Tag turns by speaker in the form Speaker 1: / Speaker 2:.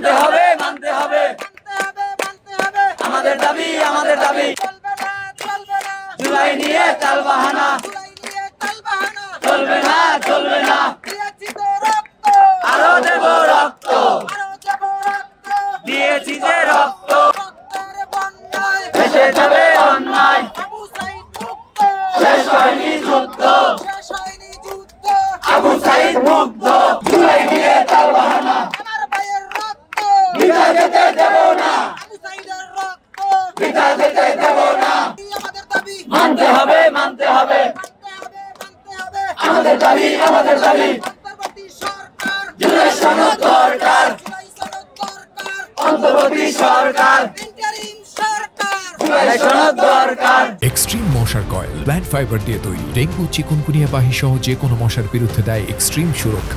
Speaker 1: মানতে হবে মানতে হবে আমাদের দাবি জুলাই নিয়ে তালবাহানা চলবে না আরো দেব রক্ত দিয়েছি যে রক্ত ভেসে যাবে অন্যায় শেষ হয়নি যুদ্ধ আবু সাইদ মুগ্ধ জুলাই নিয়ে তালবাহানা বিদায় যেতে দেব না বিদায় যেতে দেব না মানতে হবে আমাদের দাবি জুলাই সনদ দরকার অন্তর্বর্তী সরকার জুলাই সনদ দরকার
Speaker 2: এক্সট্রিম মশার কয়েল প্ল্যান্ট ফাইবার দিয়ে তৈরি ডেঙ্গু চিকুনগুনিয়া বাহি সহ যে কোনো মশার বিরুদ্ধে দেয় এক্সট্রিম সুরক্ষা।